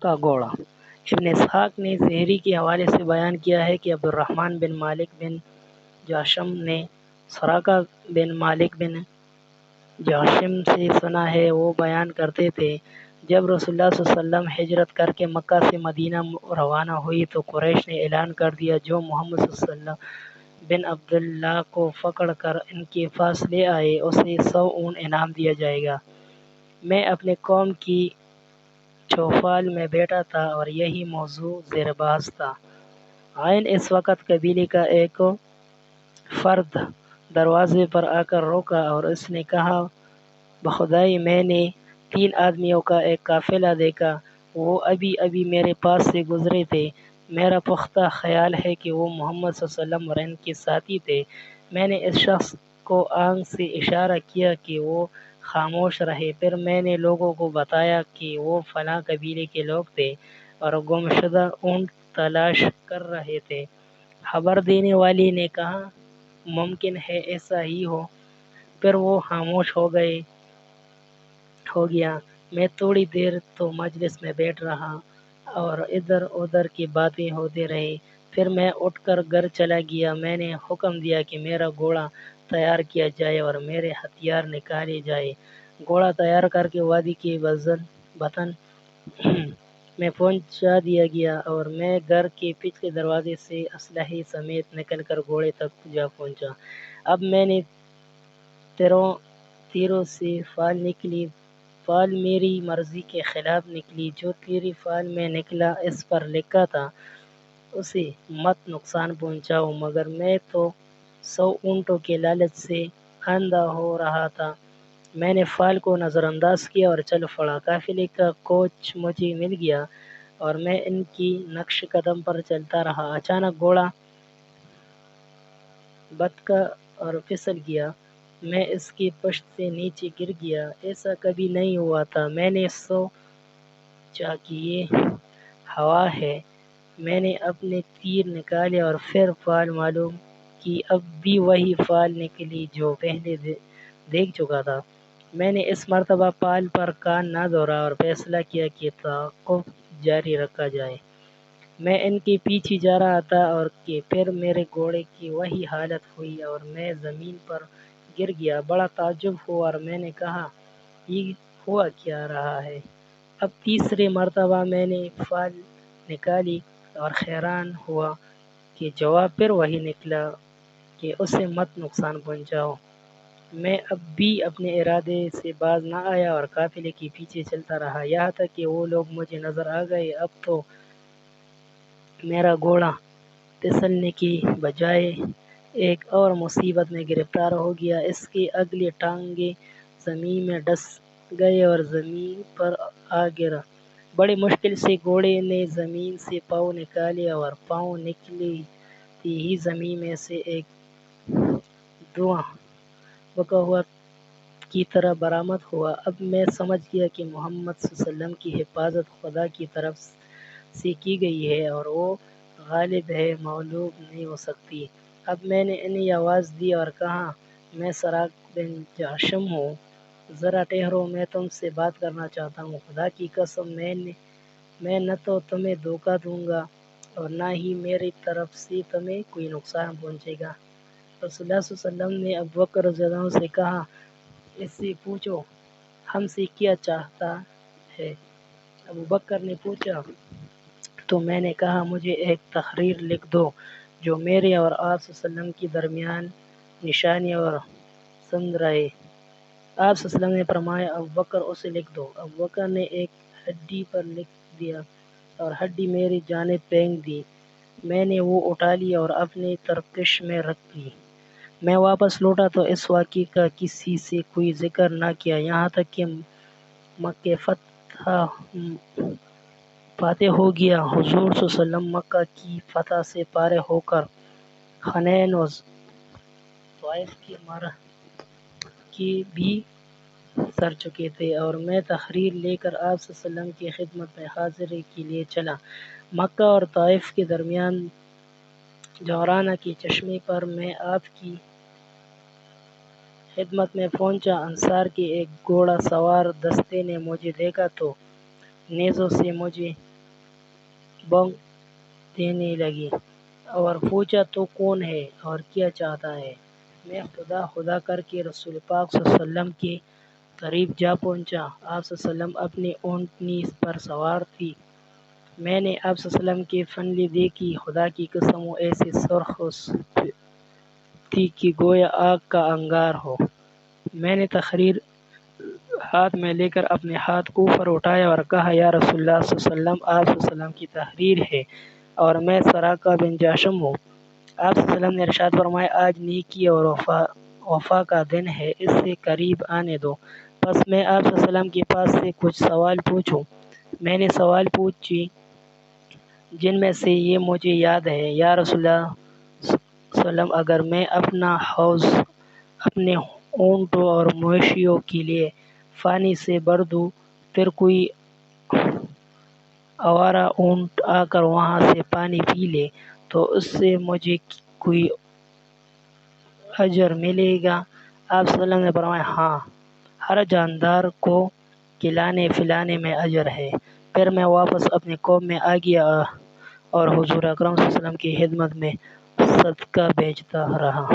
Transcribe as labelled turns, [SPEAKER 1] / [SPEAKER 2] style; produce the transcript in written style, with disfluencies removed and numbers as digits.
[SPEAKER 1] کا گھوڑا۔ ابن اسحاق نے زہری کے حوالے سے بیان کیا ہے کہ عبدالرحمن بن مالک بن جاشم نے سراقہ بن مالک بن جاشم سے سنا ہے، وہ بیان کرتے تھے جب رسول اللہ صلی اللہ علیہ وسلم ہجرت کر کے مکہ سے مدینہ روانہ ہوئی تو قریش نے اعلان کر دیا جو محمد صلی اللہ علیہ وسلم بن عبداللہ کو پکڑ کر ان کے پاس لے آئے اسے 100 اونٹ انعام دیا جائے گا۔ میں اپنے قوم کی چوپال میں بیٹھا تھا اور یہی موضوع زیر بحث تھا۔ عین اس وقت قبیلے کا ایک فرد دروازے پر آ کر روکا اور اس نے کہا بخدائی میں نے 3 آدمیوں کا ایک قافلہ دیکھا، وہ ابھی میرے پاس سے گزرے تھے، میرا پختہ خیال ہے کہ وہ محمد صلی اللہ علیہ وسلم اور ان کے ساتھی تھے۔ میں نے اس شخص کو آنکھ سے اشارہ کیا کہ وہ خاموش رہے، پھر میں نے لوگوں کو بتایا کہ وہ فلاں قبیلے کے لوگ تھے اور گمشدہ اونٹ تلاش کر رہے تھے۔ خبر دینے والے نے کہا ممکن ہے ایسا ہی ہو، پھر وہ خاموش ہو گیا۔ میں تھوڑی دیر تو مجلس میں بیٹھ رہا اور ادھر ادھر کی باتیں ہوتی رہی، پھر میں اٹھ کر گھر چلا گیا۔ میں نے حکم دیا کہ میرا گھوڑا تیار کیا جائے اور میرے ہتھیار نکالے جائیں۔ گھوڑا تیار کر کے وادی کے بطن میں پہنچا دیا گیا اور میں گھر کے پچھلے دروازے سے اسلحے سمیت نکل کر گھوڑے تک جا پہنچا۔ اب میں نے تیروں سے فال نکلی، فال میری مرضی کے خلاف نکلی، جو تیری فال میں نکلا اس پر لکھا تھا اسے مت نقصان پہنچاؤ، مگر میں تو 100 اونٹوں کے لالچ سے اندھا ہو رہا تھا۔ میں نے فال کو نظر انداز کیا اور چل پڑا۔ قافلے کا کوچ مجھے مل گیا اور میں ان کی نقش قدم پر چلتا رہا۔ اچانک گھوڑا بھٹکا اور پھسل گیا، میں اس کی پشت سے نیچے گر گیا۔ ایسا کبھی نہیں ہوا تھا۔ میں نے سوچا کہ یہ ہوا ہے۔ میں نے اپنے تیر نکالے اور پھر فال معلوم کی، اب بھی وہی فال نکلی جو پہلے دیکھ چکا تھا۔ میں نے اس مرتبہ فال پر کان نہ دھرا اور فیصلہ کیا کہ تعاقب جاری رکھا جائے۔ میں ان کے پیچھے جا رہا تھا اور کہ پھر میرے گھوڑے کی وہی حالت ہوئی اور میں زمین پر گر گیا۔ بڑا تعجب ہوا اور میں نے کہا یہ ہوا کیا رہا ہے؟ اب تیسری مرتبہ میں نے فال نکالی اور حیران ہوا کہ جواب پھر وہی نکلا کہ اسے مت نقصان پہنچاؤ۔ میں اب بھی اپنے ارادے سے باز نہ آیا اور قافلے کے پیچھے چلتا رہا، یہاں تک کہ وہ لوگ مجھے نظر آ گئے۔ اب تو میرا گھوڑا پھسلنے کی بجائے ایک اور مصیبت میں گرفتار ہو گیا۔ اس کی اگلی ٹانگیں زمین میں ڈس گئی اور زمین پر آ گرا۔ بڑی مشکل سے گھوڑے نے زمین سے پاؤں نکالے اور پاؤں نکلتے ہی زمین میں سے ایک دھواں بکا ہوا کی طرح برآمد ہوا۔ اب میں سمجھ گیا کہ محمد صلی اللہ علیہ وسلم کی حفاظت خدا کی طرف سے کی گئی ہے اور وہ غالب ہے، مغلوب نہیں ہو سکتی۔ اب میں نے انہیں آواز دی اور کہا میں سراقہ بن جاشم ہوں، ذرا ٹھہرو، میں تم سے بات کرنا چاہتا ہوں۔ خدا کی قسم میں نہ تو تمہیں دھوکہ دوں گا اور نہ ہی میری طرف سے تمہیں کوئی نقصان پہنچے گا۔ رسول اللہ صلی اللہ علیہ وسلم نے ابوبکر رضی اللہ عنہ سے کہا اس سے پوچھو ہم سے کیا چاہتا ہے؟ ابوبکر نے پوچھا تو میں نے کہا مجھے ایک تحریر لکھ دو جو میرے اور آپ صلی اللہ علیہ وسلم کے درمیان نشانی اور سند رہے۔ آپ صلی اللہ علیہ وسلم نے فرمایا ابوبکر اسے لکھ دو۔ ابوبکر نے ایک ہڈی پر لکھ دیا اور ہڈی میری جانب پھینک دی۔ میں نے وہ اٹھا لی اور اپنی ترکش میں رکھ لی۔ میں واپس لوٹا تو اس واقعے کا کسی سے کوئی ذکر نہ کیا، یہاں تک کہ مکہ فاتح ہو گیا۔ حضور صلی اللہ علیہ وسلم مکہ کی فتح سے فارغ ہو کر حنین و طائف کے معرکے بھی سر چکے تھے اور میں تحریر لے کر آپ صلی اللہ علیہ وسلم کی خدمت میں حاضری کے لیے چلا۔ مکہ اور طائف کے درمیان جعرانہ کے چشمے پر میں آپ کی خدمت میں پہنچا۔ انصار کے ایک گھوڑا سوار دستے نے مجھے دیکھا تو نیزوں سے مجھے بونک دینے لگی اور پوچھا تو کون ہے اور کیا چاہتا ہے؟ میں خدا خدا کر کے رسول پاک صلی اللہ علیہ وسلم کے قریب جا پہنچا۔ آپ صلی اللہ علیہ وسلم اپنی اونٹنی پر سوار تھی۔ میں نے آپ صلی اللہ علیہ وسلم کی فنڈلی دیکھی، خدا کی قسم وہ ایسی سرخ تھی کہ گویا آگ کا انگار ہو۔ میں نے تقریر ہاتھ میں لے کر اپنے ہاتھ اوپر اٹھایا اور کہا، یا رسول اللہ صلی اللہ علیہ وسلم، آپ صلی اللہ علیہ وسلم کی تحریر ہے اور میں سراقہ بن جاشم ہوں۔ آپ صلی اللہ علیہ وسلم نے ارشاد فرمایا، آج نیکی اور وفا کا دن ہے، اس سے قریب آنے دو۔ بس میں آپ صلی اللہ علیہ وسلم کے پاس سے کچھ سوال پوچھوں؟ میں نے سوال پوچھے جن میں سے یہ مجھے یاد ہے۔ یا رسول اللہ صلی اللہ علیہ وسلم، اگر میں اپنا حوض اپنے اونٹوں اور مویشیوں کے لیے پانی سے بھر دوں، پھر کوئی آوارہ اونٹ آ کر وہاں سے پانی پی لے تو اس سے مجھے کوئی اجر ملے گا؟ آپ صلی اللہ علیہ وسلم نے فرمایا، ہاں، ہر جاندار کو کھلانے پلانے میں اجر ہے۔ پھر میں واپس اپنی قوم میں آ گیا اور حضور اکرم صلی اللہ علیہ وسلم کی خدمت میں صدقہ بھیجتا رہا۔